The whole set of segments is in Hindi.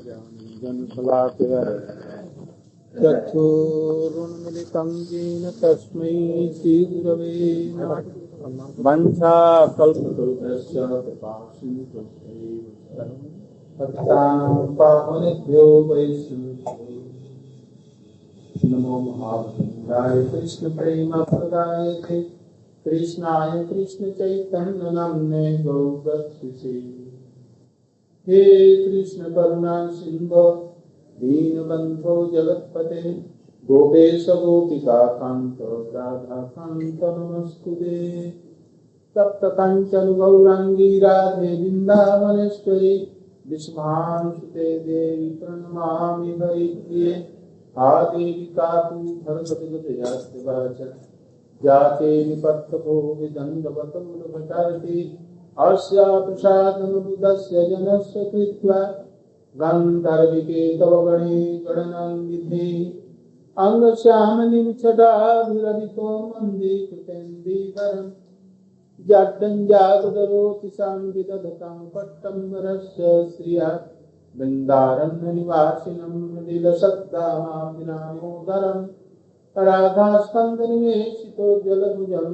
जनशलाकया चक्षुरुन्मिलितं येन तस्मै श्रीगुरवे नमः। वंशाकल्पतरुभ्यश्च कृपासिन्धुभ्यैव पावनेभ्यो वैष्णवेभ्यो नमो महाभद्राय कृष्ण प्रेमप्रदायते कृष्णाय कृष्ण चैतन्य नाम्ने गौरक्षसे। हे कृष्ण करुणा सिंधो दीनबंधो जगत्पते गोपेश गोपिका कांत राधा कांत नमस्तुते। तप्त कांचन गौरांगी राधे वृंदावनेश्वरी विश्वांसुते देवी प्रणमामि हरिप्रिये। आदेवी कातु भरतगतयास्ते वाचा जाते निपत्तको विदण्डवतमुलभटारति अस्या प्रसादं बुद्धस्य जनस्य कृत्वा गन्धर्विके तव गणे गणनं विद्धि अंगश्यामलिं छटाभिरभितो मन्दे कृतेन्दीवरं जड्डञ्जागदरोति संविदधतं पट्टम्बरस्य श्रिया वृन्दारण्यनिवासिनं लीलसद्दामाभिनामोदरम् राधास्कन्दनिवेशितो जलभुजं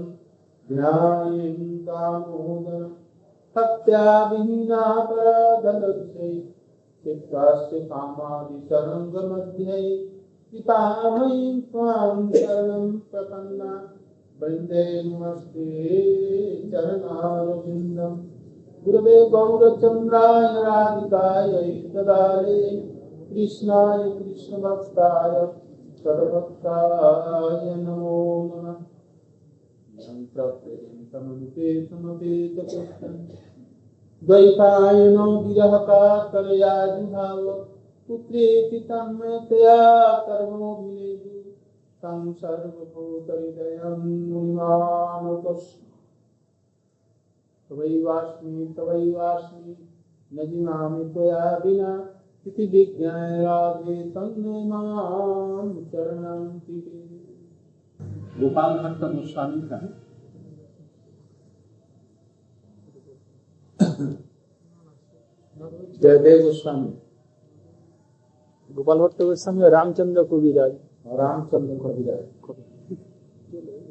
ध्यायेन् दामोदरम् भक्त्याविहीनापराधलक्ष्यै चित्तस्य कामादितरङ्गमध्ये कृपामयीं त्वां शरणं प्रपन्ना वन्दे नमस्ते चरणारविन्दम्। गुरवे गौरचन्द्राय राधिकायै ददारे कृष्णाय कृष्णभक्ताय सर्वभक्ताय नमो नमः। द्वैपायनो विरह कातरया जुहाव पुत्रेति तन्मयतया कर्मोऽभिनेदु तं सर्वभूतहृदयं मुनिमानतोऽस्मि। तवैवास्मि न जिमामि त्वया विना इति विज्ञाय राधे तन्मे मां चरणन्ति। गोपाल भट्ट गोस्वामी का जयदेव गोस्वामी, गोपाल भट्ट गोस्वामी और रामचंद्र कविराज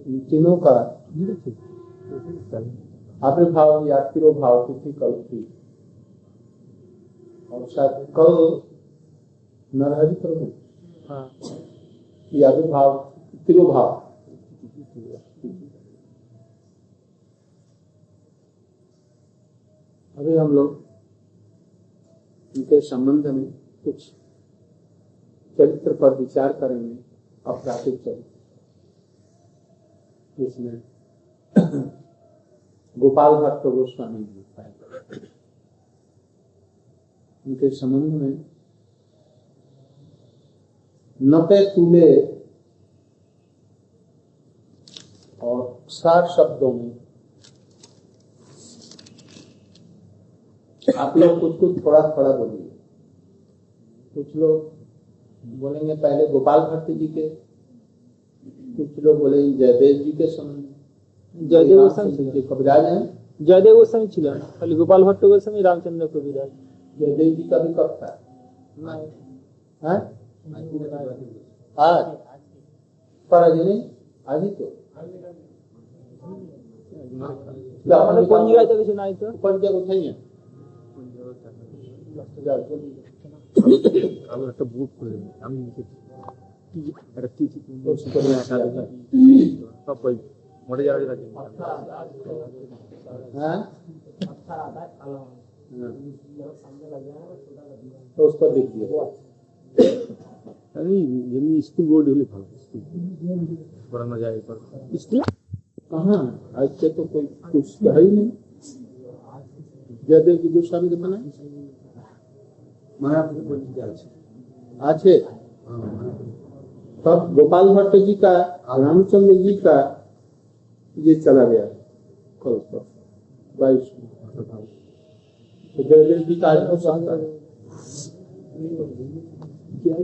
इन तीनों का आविर्भाव या तिरोभाव तिथि कल थी और शायद कल नरहरि प्रभु की आविर्भाव तिरोभाव। अभी हम लोग इनके संबंध में कुछ चरित्र पर विचार करेंगे। अपराधिक चरित्र इसमें गोपाल भट्ट गोस्वामी जी उनके संबंध में नपे तुले और सार शब्दों में आप लोग कुछ कुछ थोड़ा थोड़ा बोलिए। कुछ लोग बोलेंगे पहले गोपाल भट्ट जी के, कुछ लोग बोलेंगे जयदेव जी के संबंध। जयदेव गोस्वामी कविराज हैं, जयदेव गोस्वामी छिलेन खाली गोपाल भट्ट गोस्वामी रामचंद्र कविराज। जयदेव जी का भी कब था? आज पर आज नहीं, आज ही तो কোন জায়গায় থেকে শোনা হইতো? কোন জায়গা উঠাইয়ে আমি একটা বুক করে আমি একটা টিচি সব বই মোড়ে যাওয়া যায়। हाँ तो उस पर लिख दिया। अरे स्कूल बोर्ड होले भालो स्कूल पढ़ाना जाए पर स्कूल कहाँ आज से तो कोई कुछ है ही नहीं। जयदेव जी गोस्वामी के बना मायापुर अच्छे। तब गोपाल भट्ट जी का रामचंद्र जी का ये चला गया कल पर 22 तो जयदेव जी का आज क्या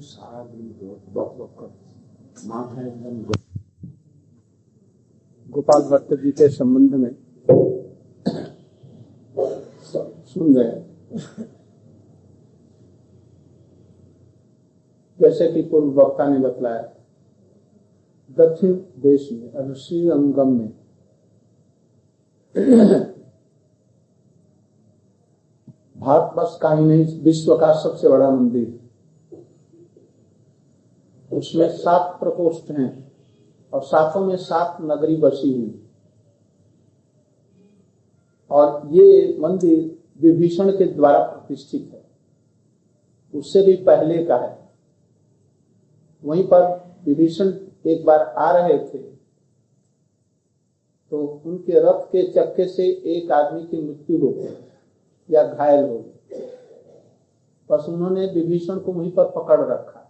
सारा दिन बक कर माथा एकदम गोपाल भट्ट जी के संबंध में सुन रहे हैं। जैसे कि पूर्व वक्ता ने बतलाया, दक्षिण देश में श्रीरंगम में भारतवर्ष का ही नहीं विश्व का सबसे बड़ा मंदिर, उसमें 7 प्रकोष्ठ हैं और 7 में 7 नगरी बसी हुई। और ये मंदिर विभीषण के द्वारा प्रतिष्ठित है, उससे भी पहले का है। वहीं पर विभीषण एक बार आ रहे थे तो उनके रथ के चक्के से एक आदमी की मृत्यु हो गई या घायल हो गई। बस उन्होंने विभीषण को वहीं पर पकड़ रखा।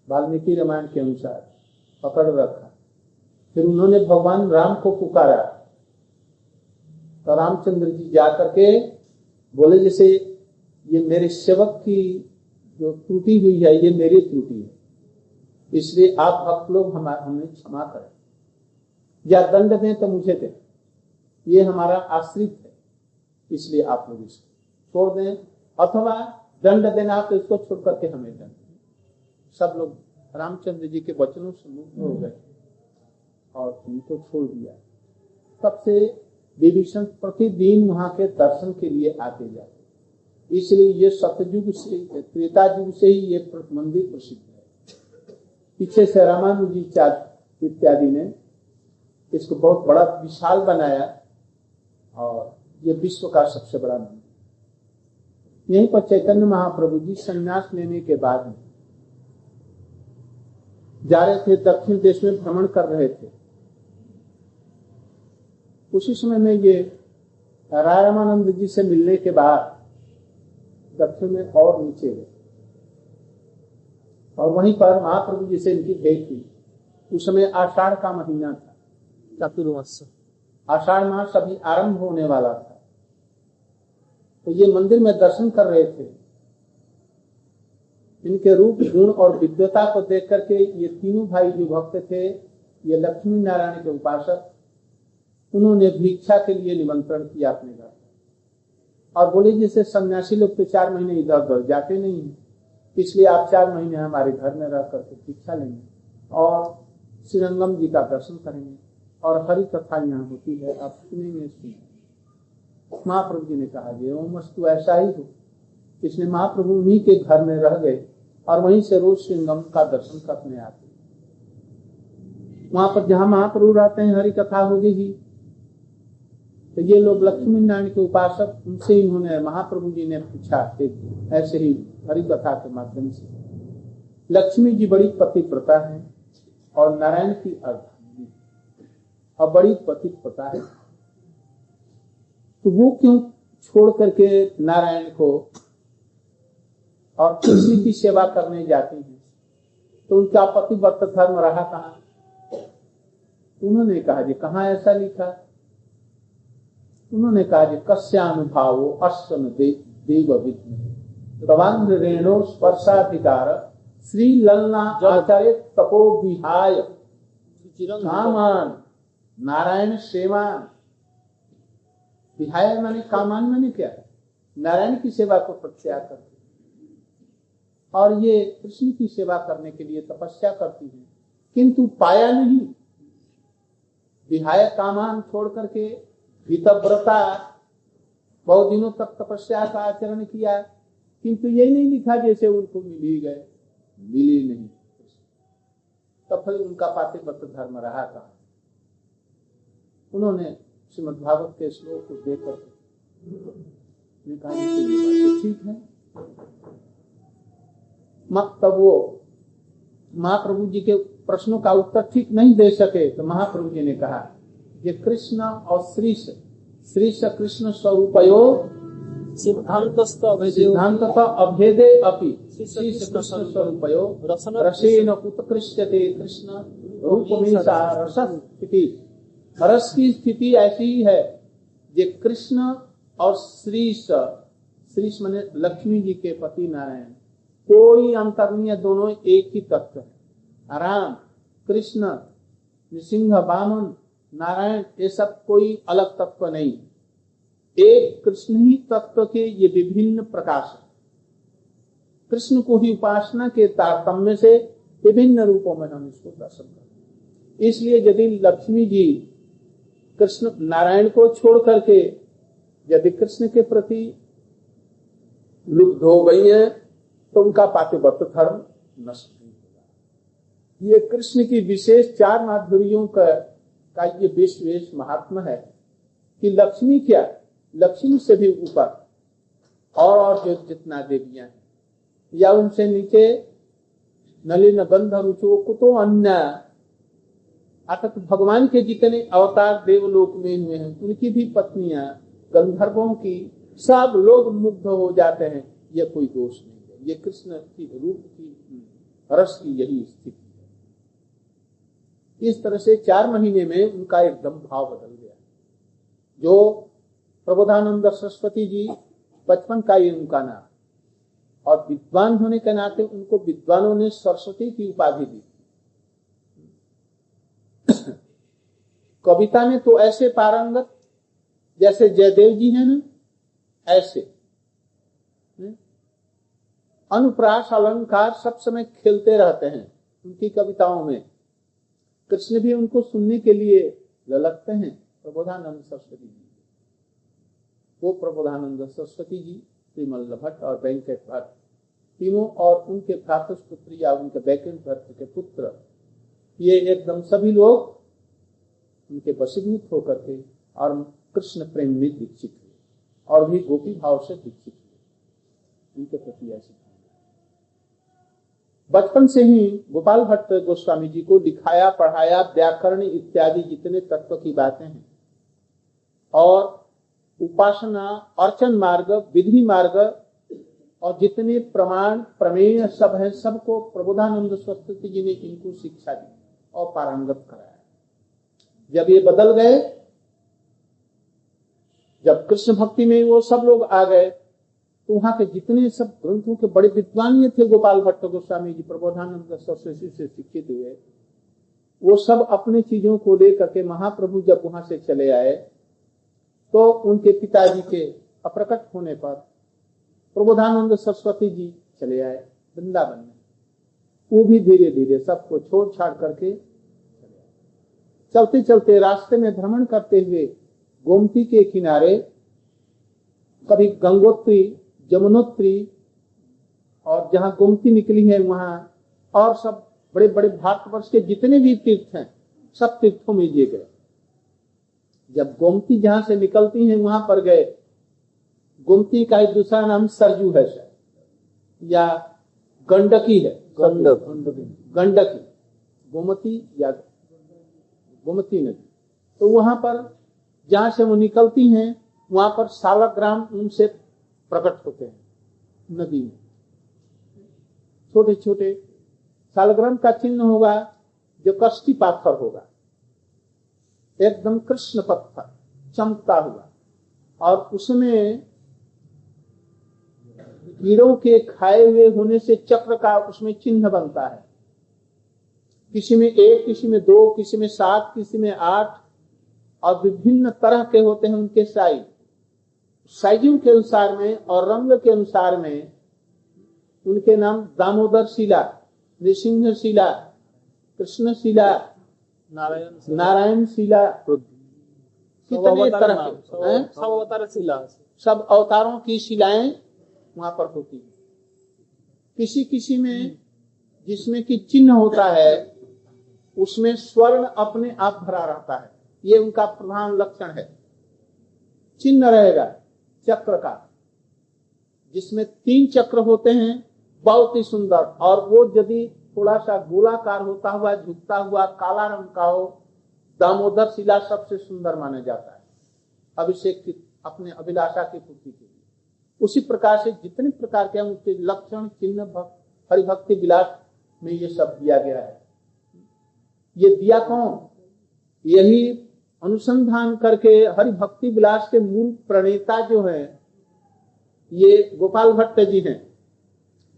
वाल्मीकि रामायण के अनुसार पकड़ रखा। फिर उन्होंने भगवान राम को पुकारा तो रामचंद्र जी जाकर के बोले, जैसे ये मेरे सेवक की जो त्रुटि हुई है ये मेरी त्रुटि है, इसलिए आप भक्त लोग हमें क्षमा करें, या दंड दें तो मुझे दें, ये हमारा आश्रित है, इसलिए आप लोग इसको छोड़ दें, अथवा दंड देना तो इसको छोड़ करके हमें दंड दें। सब लोग रामचंद्र जी के वचनों से मुक्त हो गए और उनको छोड़ दिया। तब से विभीषण प्रतिदिन वहां के दर्शन के लिए आते जाते। इसलिए ये सतयुग से त्रेता युग से ही ये मंदिर प्रसिद्ध है। पीछे से रामानुजी इत्यादि ने इसको बहुत बड़ा विशाल बनाया और ये विश्व का सबसे बड़ा मंदिर। यहीं पर चैतन्य महाप्रभु जी संन्यास लेने के बाद में जा रहे थे, दक्षिण देश में भ्रमण कर रहे थे। उसी समय में ये रामानंद जी से मिलने के बाद दक्षिण में और नीचे गए और वहीं पर महाप्रभु जी से इनकी भेंट हुई। उस समय आषाढ़ का महीना था, चातुर्मास, आषाढ़ मास अभी आरंभ होने वाला था। तो ये मंदिर में दर्शन कर रहे थे। इनके रूप गुण और विद्वता को देख करके ये तीनों भाई जो भक्त थे, ये लक्ष्मी नारायण के उपासक, उन्होंने भिक्षा के लिए निमंत्रण किया अपने घर और बोले, जैसे सन्यासी लोग तो 4 महीने इधर उधर जाते नहीं है, इसलिए आप 4 महीने हमारे घर में रह करके भिक्षा लेंगे और श्रीरंगम जी का दर्शन करेंगे और हरि कथा यहाँ होती है, आप सुनेंगे। महाप्रभु जी ने कहा, एवं वस्तु ऐसा ही हो। इसलिए महाप्रभु उन्हीं के घर में रह गए और वहीं से रोज श्रीरंगम का दर्शन करने आते। वहां पर जहां महाप्रभु रहते हैं हरि कथा होगी ही। तो ये लोग लक्ष्मी नारायण के उपासक, उनसे इन्होंने महाप्रभु जी ने पूछा, ऐसे ही हरि कथा के माध्यम से, लक्ष्मी जी बड़ी पतिव्रता है और नारायण की अर्धांगिनी और बड़ी पतिव्रता है, तो वो क्यों छोड़ करके नारायण को और कृष्ण की सेवा करने जाती हैं? तो उनका पतिव्रत धर्म रहा कहाँ? उन्होंने कहा, जी कहाँ ऐसा लिखा? उन्होंने कहा, जी कस्यानुभावो अश्वन देव विद्म तवांग रेणो स्पर्शाधिकार श्री ललना आचार्य तपो विहाय कामान नारायण सेवान। विहाय माने कामान माने क्या? नारायण की सेवा को प्रत्याग करती और ये कृष्ण की सेवा करने के लिए तपस्या करती है, किंतु पाया नहीं। विहाय कामान छोड़ करके हितव्रता बहुत दिनों तक तपस्या का आचरण किया, किंतु यही नहीं लिखा जैसे उनको मिल ही गए, मिली नहीं। तब फिर उनका पातिव्रत धर्म रहा था। उन्होंने श्रीमद् भागवत के श्लोक को देखकर ठीक है। तब वो महाप्रभु जी के प्रश्नों का उत्तर ठीक नहीं दे सके तो महाप्रभु जी ने कहा, ये कृष्ण और श्रीश कृष्ण स्वरूपयो सिद्धांत अभेदे अपि श्रीश कृष्ण स्वरूपयो रसेन उत्कृष्यते कृष्ण रूपमेशा रस स्थिति। रस की स्थिति ऐसी ही है ये कृष्ण और श्रीश, श्रीश माने लक्ष्मी जी के पति नारायण, कोई अंतर नहीं है, दोनों एक ही तत्व है। राम, कृष्ण, नृसिंह, वामन, नारायण, ये सब कोई अलग तत्व नहीं, एक कृष्ण ही तत्व के ये विभिन्न प्रकाश है। कृष्ण को ही उपासना के तारतम्य से विभिन्न रूपों में हम इसको दर्शन करते। इसलिए यदि लक्ष्मी जी कृष्ण नारायण को छोड़ करके यदि कृष्ण के प्रति लुप्त हो गई है तो उनका पातिव्रत्य धर्म नष्ट नहीं होगा। ये कृष्ण की विशेष चार माधुर्यों का ये विशेष महात्मा है कि लक्ष्मी क्या, लक्ष्मी से भी ऊपर और जो जितना देवियां हैं या उनसे नीचे नलिन गंध रुचो कुतो अन्य, अर्थात भगवान के जितने अवतार देवलोक में हुए हैं उनकी भी पत्नियां गंधर्वों की सब लोग मुग्ध हो जाते हैं। यह कोई दोष नहीं है, ये कृष्ण की रूप की रस की यही स्थिति है। इस तरह से 4 महीने में उनका एकदम भाव बदल गया। जो प्रबोधानंद सरस्वती जी बचपन का ही उनका नाम, और विद्वान होने के नाते उनको विद्वानों ने सरस्वती की उपाधि दी। कविता में तो ऐसे पारंगत जैसे जयदेव जी हैं ना, ऐसे अनुप्रास अलंकार सब समय खेलते रहते हैं उनकी कविताओं में। कृष्ण भी उनको सुनने के लिए ललकते हैं। प्रबोधानंद सरस्वती जी, वो प्रबोधानंद सरस्वती जी, श्रीमल्ल भट्ट और वेंकट भट्ट तीनों, और उनके भ्रातुष्पुत्र या उनके वैकुंठ भट्ट के पुत्र, ये एकदम सभी लोग उनके वशीभूत होकर के और कृष्ण प्रेम में दीक्षित हुए और भी गोपी भाव से दीक्षित हुए। उनके प्रति ऐसी बचपन से ही गोपाल भट्ट गोस्वामी जी को लिखाया पढ़ाया, व्याकरण इत्यादि जितने तत्व की बातें हैं और उपासना, अर्चन मार्ग, विधि मार्ग और जितने प्रमाण प्रमेय सब है, सबको प्रबोधानंद सरस्वती जी ने इनको शिक्षा दी और पारंगत कराया। जब ये बदल गए, जब कृष्ण भक्ति में वो सब लोग आ गए, तो वहां के जितने सब ग्रंथों के बड़े विद्वान ये थे, गोपाल भट्ट गोस्वामी जी प्रबोधानंद सरस्वती से शिक्षित हुए, वो सब अपने चीजों को लेकर के महाप्रभु जब वहां से चले आए तो उनके पिताजी के अप्रकट होने पर प्रबोधानंद सरस्वती जी चले आए वृंदावन में। वो भी धीरे धीरे सबको छोड़ छाड़ करके चले आए। चलते चलते रास्ते में भ्रमण करते हुए गोमती के किनारे कभी गंगोत्री, जमुनोत्री और जहां गोमती निकली है वहां, और सब बड़े बड़े भारतवर्ष के जितने भी तीर्थ हैं सब तीर्थों में ये गए। जब गोमती जहां से निकलती हैं वहां पर गए। गोमती का एक दूसरा नाम सरजू है या गंडकी है, गंडकी, गोमती या गोमती नदी। तो वहां पर जहां से वो निकलती हैं वहां पर सालग्राम उनसे प्रकट होते हैं नदी में। छोटे छोटे सालग्राम का चिन्ह होगा जो कष्टी पाथर होगा, एकदम कृष्ण पत्थर चमकता हुआ, और उसमें कीड़ों के खाए हुए होने से चक्र का उसमें चिन्ह बनता है। किसी में 1, किसी में 2, किसी में 7, किसी में 8, और विभिन्न तरह के होते हैं उनके साइजों के अनुसार में और रंग के अनुसार में। उनके नाम दामोदर शिला, नृसिंह शिला, कृष्ण शिला, नारायण शिला, कितने तरह के सब अवतार शिला, सब अवतारों की शिलाएं वहां पर होती है। किसी किसी में जिसमें कि चिन्ह होता है उसमें स्वर्ण अपने आप भरा रहता है, ये उनका प्रधान लक्षण है। चिन्ह रहेगा चक्र का, जिसमें 3 चक्र होते हैं, बहुत ही सुंदर, और वो यदि थोड़ा सा गोलाकार होता हुआ, झुकता हुआ, काला रंग का हो, दामोदर शिला सबसे सुंदर माना जाता है अभिषेक की, अपने अभिलाषा की पूर्ति के लिए। उसी प्रकार से जितने प्रकार के उनके लक्षण चिन्ह हरिभक्ति विलास में ये सब दिया गया है। ये दिया कौन? यही अनुसंधान करके हरि भक्ति विलास के मूल प्रणेता जो है ये गोपाल भट्ट जी हैं।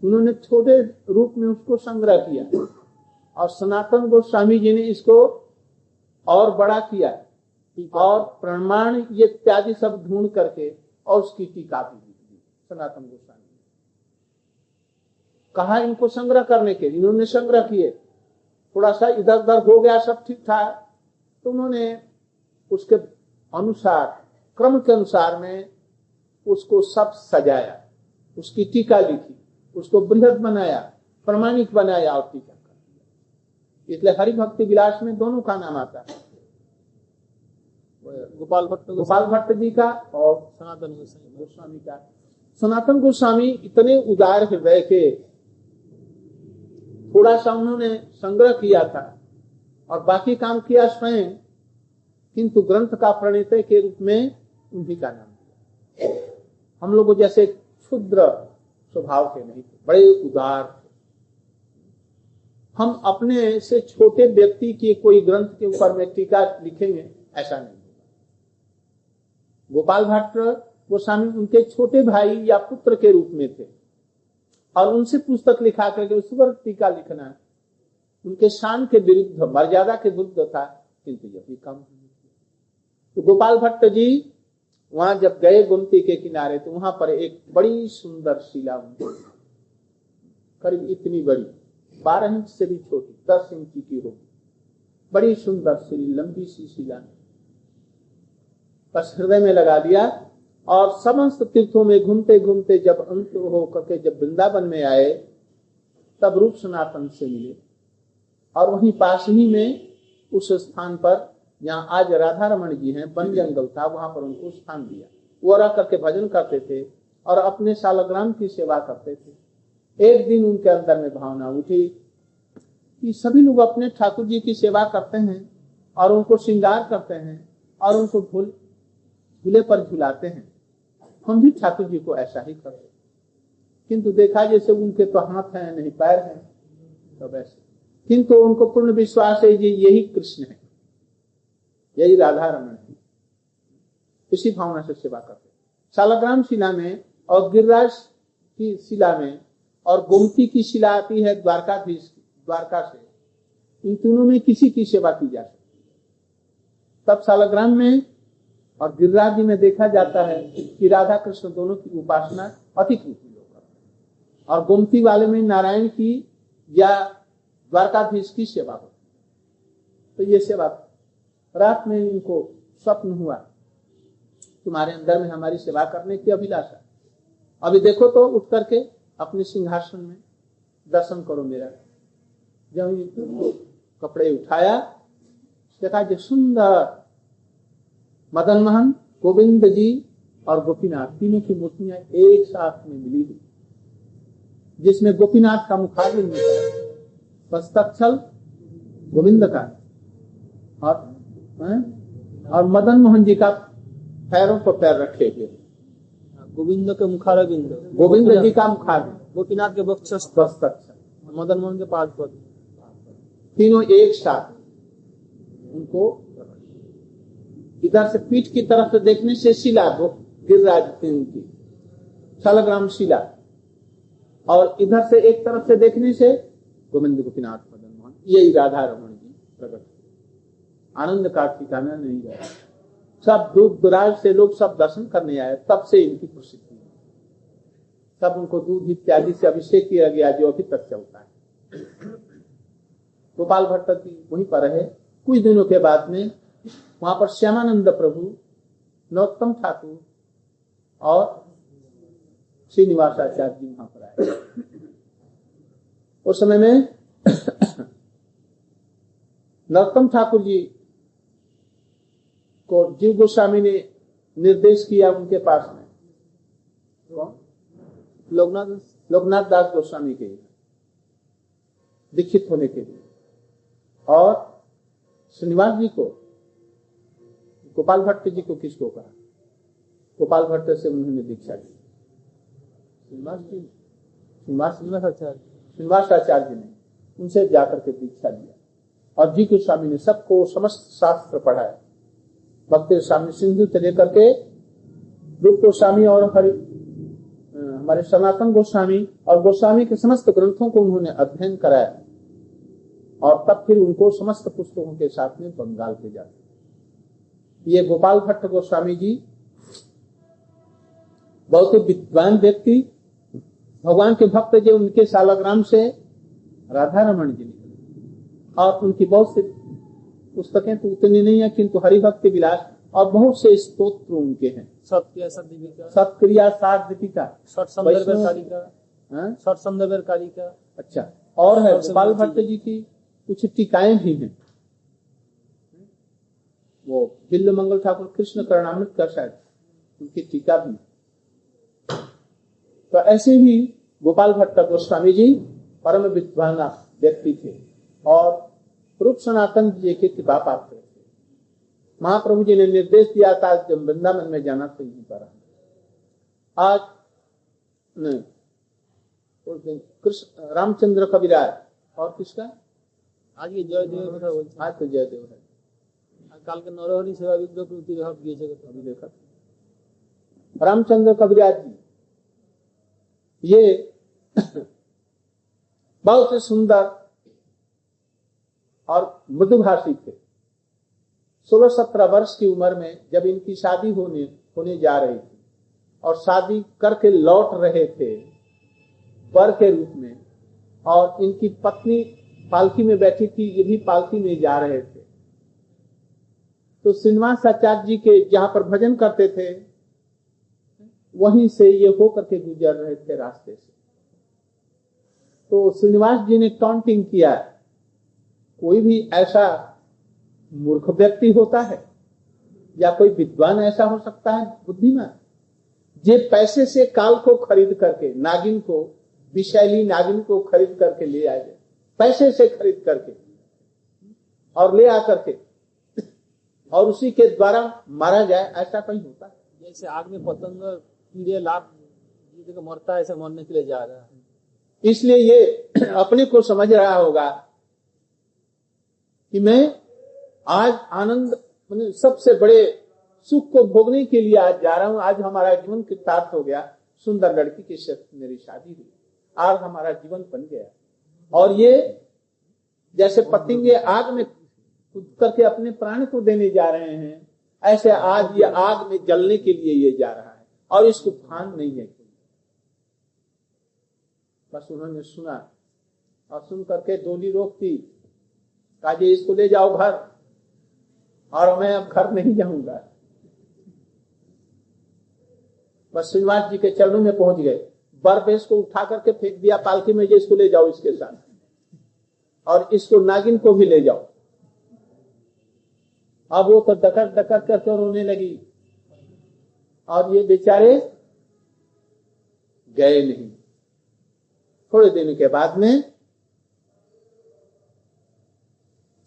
उन्होंने छोटे रूप में उसको संग्रह किया और सनातन गोस्वामी जी ने इसको और बड़ा किया और प्रमाण ये इत्यादि सब ढूंढ करके और उसकी टीका भी लिख दी सनातन गोस्वामी ने। कहा इनको संग्रह करने के, इन्होंने संग्रह किए, थोड़ा सा इधर उधर हो गया सब ठीक ठाक, तो उन्होंने उसके अनुसार क्रम के अनुसार में उसको सब सजाया, उसकी टीका लिखी, उसको बृहद बनाया, प्रमाणिक बनाया और टीका कर दिया। इसलिए हरि भक्ति विलास में दोनों का नाम आता है, गोपाल भट्ट जी का और सनातन गोस्वामी का। सनातन गोस्वामी इतने उदार हृदय के, थोड़ा सा उन्होंने संग्रह किया था और बाकी काम किया स्वयं, किंतु ग्रंथ का प्रणेता के रूप में उन्हीं का नाम दिया। हम लोग जैसे क्षुद्र स्वभाव के नहीं थे, बड़े उदार थे। हम अपने से छोटे व्यक्ति के कोई ग्रंथ के ऊपर में टीका लिखेंगे ऐसा नहीं होगा। गोपाल भट्ट गोस्वामी उनके छोटे भाई या पुत्र के रूप में थे और उनसे पुस्तक लिखा करके उस पर टीका लिखना उनके शान के विरुद्ध, मर्यादा के विरुद्ध था, किंतु यह भी कम। तो गोपाल भट्ट जी वहां जब गए गोमती के किनारे, तो वहां पर एक बड़ी सुंदर शिला उनकी, करीब इतनी बड़ी, 12 इंच से भी छोटी, 10 इंच की होगी, बड़ी सुंदर सी लंबी सी शिला बस हृदय में लगा दिया। और समस्त तीर्थों में घूमते घूमते जब अंत हो करके जब वृंदावन में आए, तब रूप सनातन से मिले और वहीं पास ही में उस स्थान पर जहाँ आज राधा रमन जी हैं, वन जंगल था, वहां पर उनको स्थान दिया। वो रह करके भजन करते थे और अपने शालग्राम की सेवा करते थे। एक दिन उनके अंदर में भावना उठी कि सभी लोग अपने ठाकुर जी की सेवा करते हैं और उनको श्रृंगार करते हैं और उनको झूले पर झुलाते हैं, हम भी ठाकुर जी को ऐसा ही करते। किंतु देखा जैसे उनके तो हाथ हैं नहीं पैर हैं, तब ऐसे, किंतु उनको पूर्ण विश्वास है जी यही कृष्ण है, यही राधा रमन है, इसी भावना से सेवा करते। शालग्राम शिला में और गिरिराज की शिला में और गोमती की शिला आती है द्वारकाधीश द्वारका से, इन तीनों में किसी की सेवा की जा सकती है। तब शालग्राम में और गिरिराज जी में देखा जाता है कि राधा कृष्ण दोनों की उपासना अधिक रूप में लोग करते हैं और गोमती वाले में नारायण की या द्वारकाधीश की सेवा होती। तो ये सेवा, रात में इनको स्वप्न हुआ तुम्हारे अंदर में हमारी सेवा करने की अभिलाषा, अभी देखो तो उठ करके अपने सिंहासन में दर्शन करो मेरा। जब कपड़े उठाया, देखा जो सुंदर मदन मोहन, गोविंद जी और गोपीनाथ तीनों की मूर्तियां एक साथ में मिली हुई, जिसमें गोपीनाथ का मुखारबिंद हस्तक्षल गोविंद का और मदन मोहन जी का पैरों पर पैर रखे हुए, गोविंद के मुखारबिंद, गोविंद जी का मुखारबिंद, गोपीनाथ के वक्षस्थल, मदन मोहन के पाद पर, तीनों एक साथ उनको। इधर से पीठ की तरफ से देखने से शिला गिरिराज की शालग्राम शिला, और इधर से एक तरफ से देखने से गोविंद गोपीनाथ मदन मोहन, यही राधा रमन जी प्रकट। आनंद का ठिकाना नहीं रहा, सब दूर दराज से लोग सब दर्शन करने आए, तब से इनकी प्रसिद्धि, सब उनको दूध इत्यादि से अभिषेक किया गया जो अभी तक चलता है। गोपाल भट्ट जी वहीं पर रहे। कुछ दिनों के बाद में वहां पर श्यामानंद प्रभु, नरोत्तम ठाकुर और श्रीनिवास आचार्य जी वहां पर आए। उस समय में नरोत्तम ठाकुर जी को जीव गोस्वामी ने निर्देश किया उनके पास में, लोकनाथ दास गोस्वामी के दीक्षित होने के लिए, और श्रीनिवास जी को, गोपाल भट्ट जी को किसको कहा, गोपाल भट्ट से उन्होंने दीक्षा ली। श्रीनिवास आचार्य ने उनसे जाकर के दीक्षा लिया और जी गोस्वामी ने सबको समस्त शास्त्र पढ़ाया भक्ति गोस्वामी सिंधु से लेकर के रूप गोस्वामी और हमारे सनातन गोस्वामी और गोस्वामी के समस्त ग्रंथों को उन्होंने अध्ययन कराया और तब फिर उनको समस्त पुस्तकों के साथ में बंगाल भेजा जाते। ये गोपाल भट्ट गोस्वामी जी बहुत ही विद्वान व्यक्ति, भगवान के भक्त जो उनके सालग्राम से राधा रमन जी निकले और उनकी बहुत सी पुस्तकें तो उतनी नहीं है, किंतु हरिभक्ति विलास और बहुत से स्तोत्र उनके हैं। सत्क्रिया सार दीपिका, अच्छा, और है गोपाल भट्ट जी की कुछ टीकाएं भी हैं। वो बिल्ल मंगल ठाकुर कृष्ण करणामृत का शायद उनकी टीका भी। तो ऐसे ही गोपाल भट्ट गोस्वामी जी परम विद्वान व्यक्ति थे और रूप सनातन जी के कृपा पात्र थे। महाप्रभु जी ने निर्देश दिया था जब वृंदावन में जाना तो यहीं पर आज नहीं, उस दिन कृष्ण रामचंद्र कविराज और किसका आज ये जयदेव था, आज तो जयदेव है। काल के नरहरि सेवा विग्रह प्रतिभाव किए थे अभी देखा रामचंद्र कविराज जी ये बहुत ही सुंदर और मृदुभाषी थे। 16-17 वर्ष की उम्र में जब इनकी शादी होने जा रही थी और शादी करके लौट रहे थे वर के रूप में, और इनकी पत्नी पालकी में बैठी थी, ये भी पालकी में जा रहे थे, तो श्रीनिवास आचार्य जी के जहां पर भजन करते थे वहीं से ये होकर के गुजर रहे थे रास्ते से। तो श्रीनिवास जी ने टॉन्टिंग किया, कोई भी ऐसा मूर्ख व्यक्ति होता है या कोई विद्वान ऐसा हो सकता है बुद्धिमान, जे पैसे से काल को खरीद करके, नागिन को, विषैली नागिन को खरीद करके ले आए, पैसे से खरीद करके और ले आकर के और उसी के द्वारा मारा जाए, ऐसा कहीं होता है? जैसे आग में पतंग कीड़े लाभ मरता है, ऐसे मरने के लिए जा रहा है। इसलिए ये अपने को समझ रहा होगा कि मैं आज आनंद सबसे बड़े सुख को भोगने के लिए आज जा रहा हूं, आज हमारा जीवन कृतार्थ हो गया, सुंदर लड़की के साथ मेरी शादी हुई, आज हमारा जीवन बन गया। और ये जैसे पतंगे आग में कूद करके अपने प्राण को देने जा रहे हैं, ऐसे आज ये आग में जलने के लिए ये जा रहा है और इसको भान नहीं है। बस उन्होंने सुना और सुन करके डोली रोकती, कहा जी इसको ले जाओ घर, और मैं अब घर नहीं जाऊंगा। बस श्रीनिवास जी के चरणों में पहुंच गए, बरबेस को उठा करके फेंक दिया पालकी में, जे इसको ले जाओ इसके साथ, और इसको नागिन को भी ले जाओ। अब वो तो डकर डकर करके रोने लगी और ये बेचारे गए नहीं। थोड़े दिन के बाद में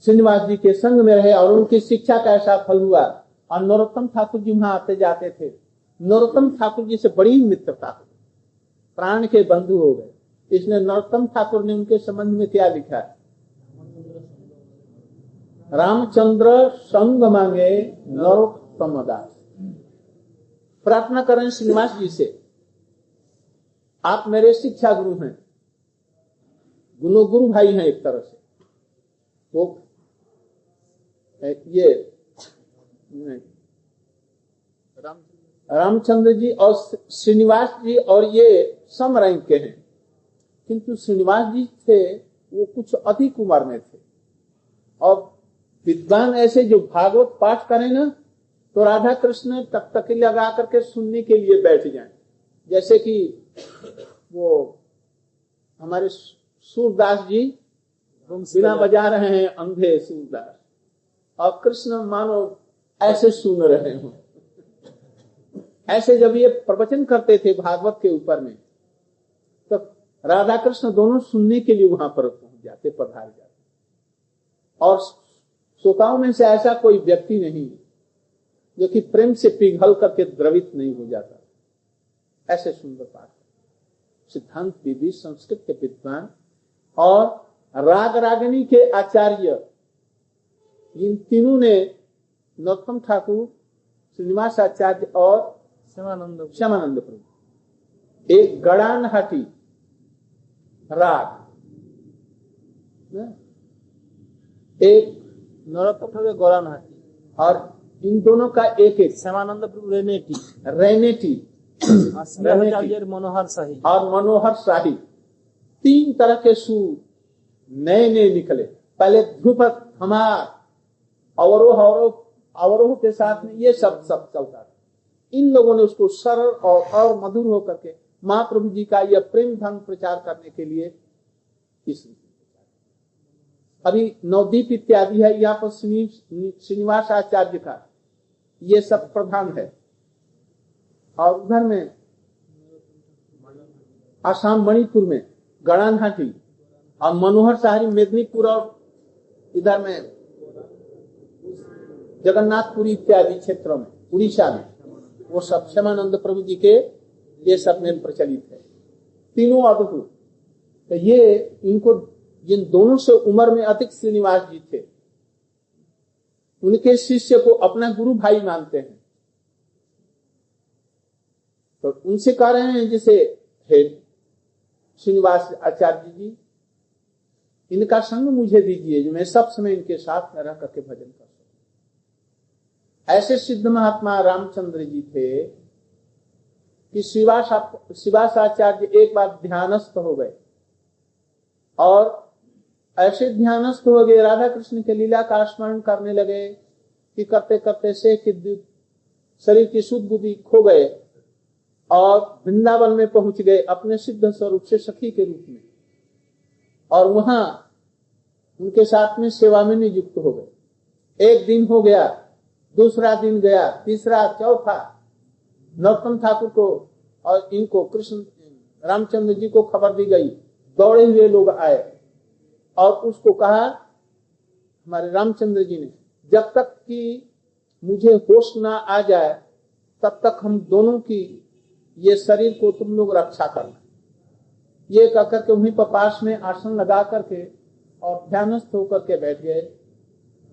श्रीनिवास जी के संग में रहे और उनकी शिक्षा का ऐसा फल हुआ। और नरोत्तम ठाकुर जी वहां आते जाते थे, नरोत्तम ठाकुर जी से बड़ी मित्रता हो, प्राण के बंधु हो गए। इसलिए नरोत्तम ठाकुर ने उनके संबंध में क्या लिखा है? रामचंद्र संग मांगे नरोत्तम दास। प्रार्थना करें श्रीनिवास जी से, आप मेरे शिक्षा गुरु हैं, गुरु भाई हैं एक तरह से। तो ये रामचंद्र जी और श्रीनिवास जी और ये सम रैंक के हैं, किंतु श्रीनिवास जी थे वो कुछ अधिक उम्र में थे। और विद्वान ऐसे जो भागवत पाठ करें ना, तो राधा कृष्ण टकटकी लगा करके सुनने के लिए बैठ जाएं। जैसे कि वो हमारे सूरदास जी बिना बजा रहे हैं, अंधे सूरदास, और कृष्ण मानो ऐसे सुन रहे हो। ऐसे जब ये प्रवचन करते थे भागवत के ऊपर में, तो राधा कृष्ण दोनों सुनने के लिए वहां पर पहुंच जाते, पधार जाते। और श्रोताओं में से ऐसा कोई व्यक्ति नहीं जो कि प्रेम से पिघल करके द्रवित नहीं हो जाता। ऐसे सुंदर पाठ सिद्धांत विधि संस्कृत के विद्वान और राग रागिनी के आचार्य, इन तीनों ने नरोत्तम ठाकुर, श्रीनिवास आचार्य और श्यामानंद प्रभु एक गड़ानहाटी राग, एक नरोत्तम ठाकुर गौरानहाटी और इन दोनों का एक एक श्यामानंद प्रभु रेनेटी मनोहर शाही और मनोहर शाही, 3 तरह के सुर नए नए निकले। पहले ध्रुपद हमार अवरोह के साथ में ये सब चलता था। इन लोगों ने उसको सरल और मधुर होकर के महाप्रभु जी का यह प्रेम धन प्रचार करने के लिए अभी नवदीप इत्यादि है, यहाँ पर श्रीनिवास आचार्य का ये सब प्रधान है। और उधर में आसाम मणिपुर में गड़ानहाटी और मनोहर शाही मेदिनीपुर और इधर में जगन्नाथपुरी इत्यादि क्षेत्रों में उड़ीसा में वो सब श्यामानंद प्रभु जी के ये सब में प्रचलित है। तीनों अद्भुत। तो ये इनको जिन दोनों से उम्र में अधिक श्रीनिवास जी थे, उनके शिष्य को अपना गुरु भाई मानते हैं। तो उनसे कह रहे हैं जैसे हे श्रीनिवास आचार्य जी, इनका संग मुझे दीजिए जो मैं सब समय इनके साथ रह करके भजन कर सकूं। ऐसे सिद्ध महात्मा रामचंद्र जी थे कि श्रीनिवास आचार्य एक बार ध्यानस्थ हो गए और ऐसे ध्यानस्थ हो गए, राधा कृष्ण के लीला का स्मरण करने लगे कि करते करते से कि शरीर की शुद्ध बुद्धि खो गए और वृंदावन में पहुंच गए अपने सिद्ध स्वरूप से सखी के रूप में, और वहां उनके साथ में सेवा में नियुक्त हो गए। एक दिन हो गया, दूसरा दिन गया, तीसरा, चौथा, नरोत्तम ठाकुर को और इनको कृष्ण रामचंद्र जी को खबर दी गई। दौड़े हुए लोग आए और उसको कहा हमारे रामचंद्र जी ने, जब तक कि मुझे होश ना आ जाए तब तक हम दोनों की ये शरीर को तुम लोग रक्षा करना। ये कहकर के वहीं पर पास में आसन लगा करके और ध्यानस्थ होकर के बैठ गए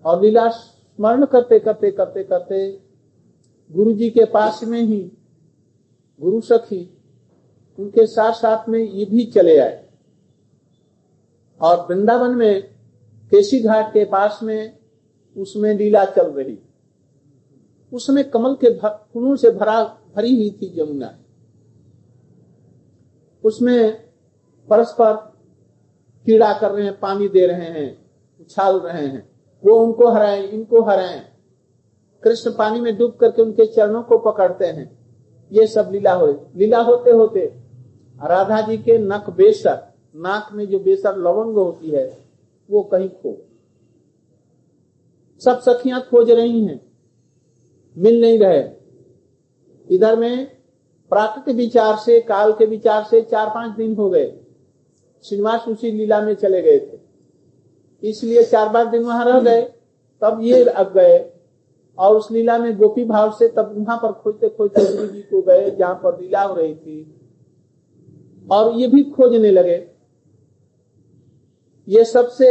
और लीला स्मरण करते करते करते करते गुरु जी के पास में ही गुरु सखी उनके साथ साथ में ये भी चले आए और वृंदावन में केसी घाट के पास में उसमें लीला चल रही। उसमें कमल के फूलों से भरी हुई थी यमुना। उसमें परस्पर कीड़ा कर रहे हैं, पानी दे रहे हैं, उछाल रहे हैं, वो उनको हराएं, इनको हराएं। कृष्ण पानी में डूब करके उनके चरणों को पकड़ते हैं। ये सब लीला होते होते राधा जी के नख बेसर, नाक में जो बेसर लवंग होती है वो कहीं खो। सब सखियां खोज रही हैं, मिल नहीं रहे। इधर में प्राकृतिक विचार से, काल के विचार से 4-5 दिन हो गए। श्रीनिवास उसी लीला में चले गए थे, इसलिए 4-5 दिन वहां रह गए। तब ये अब गए और उस लीला में गोपी भाव से तब वहां पर खोजते खोजते गुरु जी को गए जहां पर लीला हो रही थी, और ये भी खोजने लगे। ये सबसे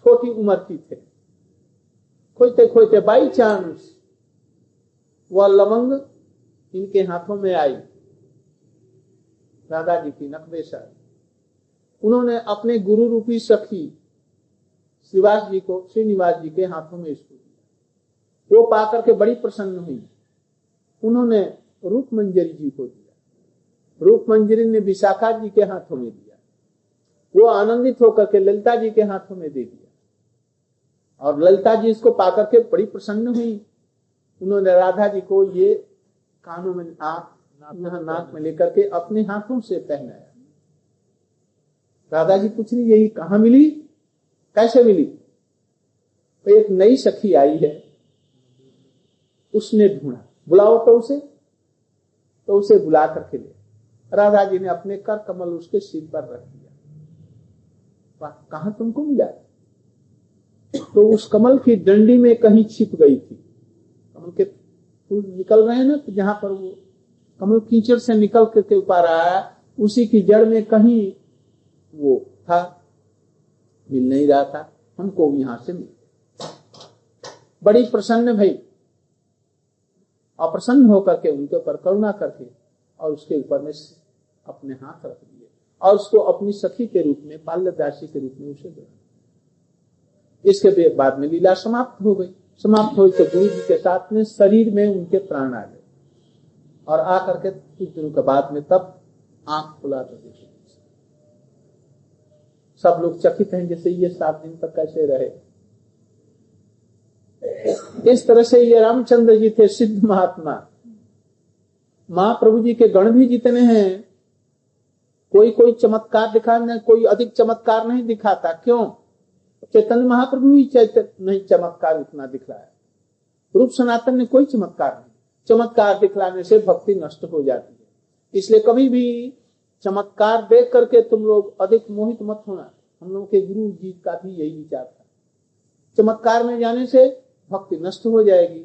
छोटी उम्र की थे। खोजते खोजते बाई चांस वह लवंग इनके हाथों में आई, राधा जी की नखबेसर। उन्होंने अपने गुरु रूपी सखी श्रीनिवास जी के हाथों में इसको दिया। वो पाकर के बड़ी प्रसन्न हुई। उन्होंने रूप मंजरी जी को दिया, रूप मंजरी ने विशाखा जी के हाथों में दिया। वो आनंदित होकर के ललिता जी के हाथों में दे दिया, और ललिता जी इसको पाकर के बड़ी प्रसन्न हुई। उन्होंने राधा जी को ये कानों में नाक में लेकर के अपने हाथों से पहनाया। राधा जी पूछ रही यही कहाँ मिली, कैसे मिली? तो एक नई सखी आई है, उसने ढूंढा, बुलाओ तो उसे बुला करके ले। राधा जी ने अपने कर कमल उसके सिर पर रख दिया। कहाँ तुमको मिला? तो उस कमल की डंडी में कहीं छिप गई थी। कमल के फूल निकल रहे हैं ना, तो जहां पर वो कमल कीचड़ से निकल करके ऊपर आया, उसी की जड़ में कहीं वो था, मिल नहीं रहा था। हमको यहां से मिल। बड़ी प्रसन्न भई, अप्रसन्न होकर के उनके ऊपर करुणा करके और उसके ऊपर में अपने हाथ रख दिए और उसको अपनी सखी के रूप में, बाल्यदासी के रूप में उसे दिया। इसके बाद में लीला समाप्त हो गई। समाप्त हुई तो गुरु जी के साथ में शरीर में उनके प्राण आ गए और आकर के कुछ दिनों के बाद में तब आंख खुला तो देखे सब लोग चकित हैं, जैसे ये 7 दिन तक कैसे रहे। इस तरह से ये रामचंद्र जी थे सिद्ध महात्मा। महाप्रभु जी के गण भी जितने हैं, कोई चमत्कार दिखाने, कोई अधिक चमत्कार नहीं दिखाता। क्यों? चैतन्य महाप्रभु ही नहीं चमत्कार उतना दिखलाया। रूप सनातन ने कोई चमत्कार नहीं। चमत्कार दिखलाने से भक्ति नष्ट हो जाती है। इसलिए कभी भी चमत्कार देख करके तुम लोग अधिक मोहित मत होना। हम लोगों के गुरु जी का भी यही विचार था। चमत्कार में जाने से भक्ति नष्ट हो जाएगी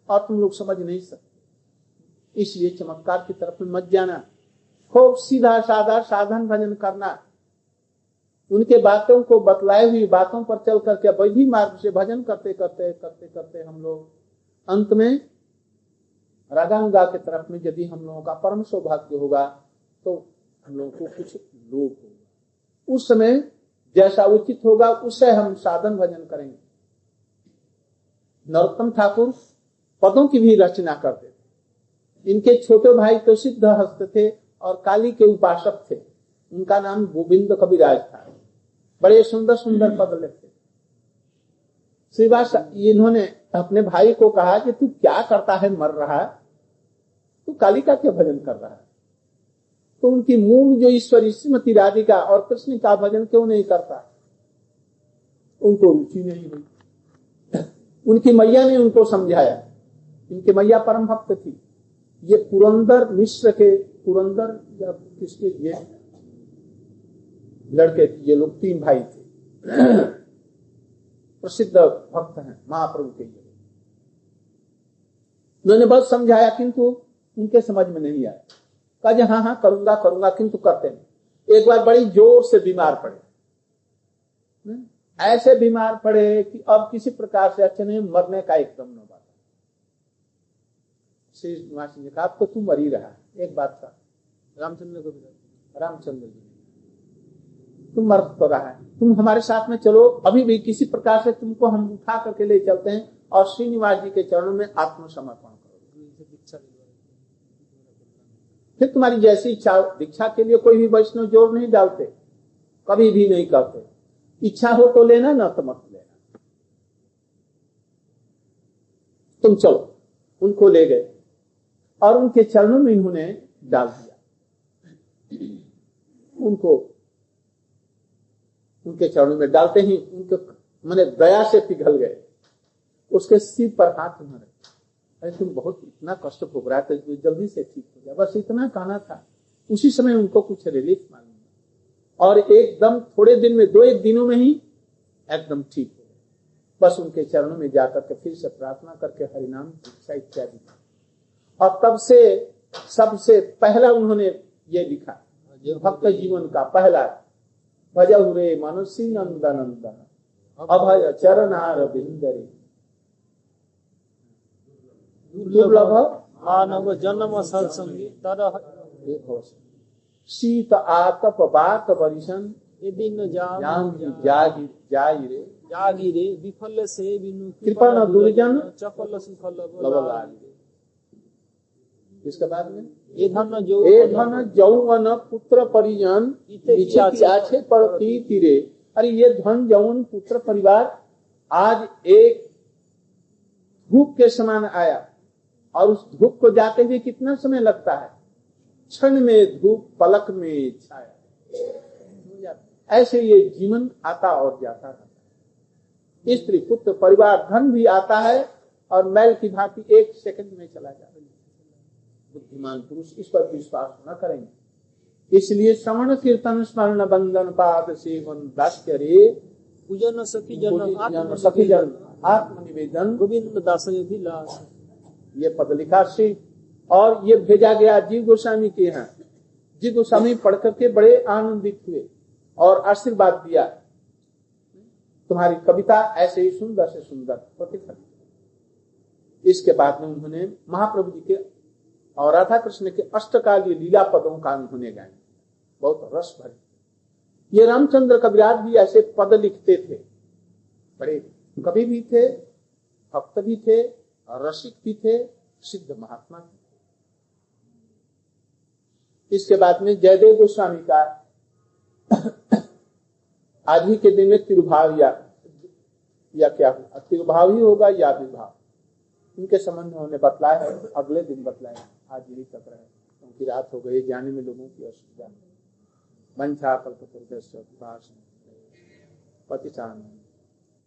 और तुम लोग समझ नहीं सकते। इसलिए चमत्कार की तरफ में मत जाना। खूब सीधा साधा साधन भजन करना। उनके बातों को बतलाए हुई बातों पर चल करके वैधि मार्ग से भजन करते करते करते करते हम लोग अंत में रागानुगा की तरफ में यदि हम लोगों का परम सौभाग्य होगा तो हम लोगों को कुछ लोभ होगा। उस समय जैसा उचित होगा उससे हम साधन भजन करेंगे। नरोत्तम ठाकुर पदों की भी रचना करते थे। इनके छोटे भाई तो सिद्ध हस्त थे और काली के उपासक थे। उनका नाम गोविंद कविराज था। बड़े सुंदर सुंदर पद लिखते। श्रीवास इन्होंने अपने भाई को कहा कि तू क्या करता है, मर रहा है, तू कालिका के भजन कर रहा है, तो उनकी मुंह में जो ईश्वरी श्रीमती राधिका और कृष्ण का भजन क्यों नहीं करता? उनको रुचि नहीं हुई। उनकी मैया ने उनको समझाया। इनकी मैया परम भक्त थी। ये पुरंदर मिश्र के, पुरंदर किसके ये लड़के थे, ये लोग 3 भाई थे। प्रसिद्ध भक्त हैं महाप्रभु के। उन्होंने बहुत समझाया किंतु उनके समझ में नहीं आया। कहा हाँ हाँ करूंगा करूंगा, किंतु करते नहीं। एक बार बड़ी जोर से बीमार पड़े। ऐसे बीमार पड़े कि अब किसी प्रकार से अच्छे नहीं, मरने का एकदम नौबत। श्री निवास ने कहा अब तो तू मर ही रहा है। एक बात था रामचंद्र को, रामचंद्र जी तुम मर तो रहा है, तुम हमारे साथ में चलो, अभी भी किसी प्रकार से तुमको हम उठा करके ले चलते हैं और श्रीनिवास जी के चरणों में आत्मसमर्पण करो। फिर तुम्हारी जैसी इच्छा। दीक्षा के लिए कोई भी वैष्णव जोर नहीं डालते, कभी भी नहीं करते। इच्छा हो तो लेना, ना तो मत लेना। तुम चलो। उनको ले गए और उनके चरणों में इन्होंने डाल दिया। उनको उनके चरणों में डालते ही उनके मैंने दया से पिघल गए। उसके सिर पर हाथ मारे। अरे तुम बहुत इतना कष्ट भोग रहा था, जल्दी से ठीक हो जाए, बस इतना कहना था। उसी समय उनको कुछ रिलीफ मालूम और एकदम थोड़े दिन में, 2-1 दिनों में ही एकदम ठीक हो गए। बस उनके चरणों में जाकर के फिर से प्रार्थना करके हरिनाम दीक्षा इत्यादि। और तब से सबसे पहला उन्होंने ये लिखा, भक्त जीवन का पहला, भजहु रे मनुष्य नंदन अभय चरणार बिंदरी दुर्लभ मानव जन्म सत्संगी तरह शीत आतप बात बरिशन ए दिन जागी रे विफल से बिनु कृपा न दुर्जन चपल सुफल लवलागी। इसके बाद में ए धन जौवन पुत्र परिजन इच्छे पर तीरे। अरे ये धन जौवन पुत्र परिवार आज एक धूप के समान आया और उस धूप को जाते हुए कितना समय लगता है? क्षण में धूप, पलक में छाया। ऐसे ये जीवन आता और जाता था। स्त्री पुत्र परिवार धन भी आता है और मैल की भांति 1 सेकंड में चला जाता है। बुद्धिमान पुरुष इस पर विश्वास न करेंगे। इसलिए श्रवण कीर्तन स्मरण बंदन पाद सेवन दास्य रे पूजन सखी जन आत्मनिवेदन गोविंद दास विलास। ये पद लिखा श्री और ये भेजा गया जीव गोस्वामी के यहाँ। जीव गोस्वामी पढ़ करके बड़े आनंदित हुए और आशीर्वाद दिया, तुम्हारी कविता ऐसे ही सुंदर से सुंदर प्रतिफलित। इसके बाद में उन्होंने महाप्रभु जी के और राधा कृष्ण के अष्टकालीय लीला पदों का उन्होंने गायन, बहुत रस भरे। ये रामचंद्र कविराज भी ऐसे पद लिखते थे, बड़े कवि भी थे, भक्त भी थे, रसिक भी थे, सिद्ध महात्मा थे। इसके बाद में जयदेव गोस्वामी का आज ही के दिन में तिरुभाव या क्या होगा, तिरुभाव ही होगा या विभाव, इनके संबंध में उन्होंने बतलाया है, अगले दिन बतलाया। आज यही तक रहे क्योंकि रात हो गई, जाने में लोगों की असुविधा। मंचा कल्पतरुभ्यश्च कृपा सिंधु पतितानां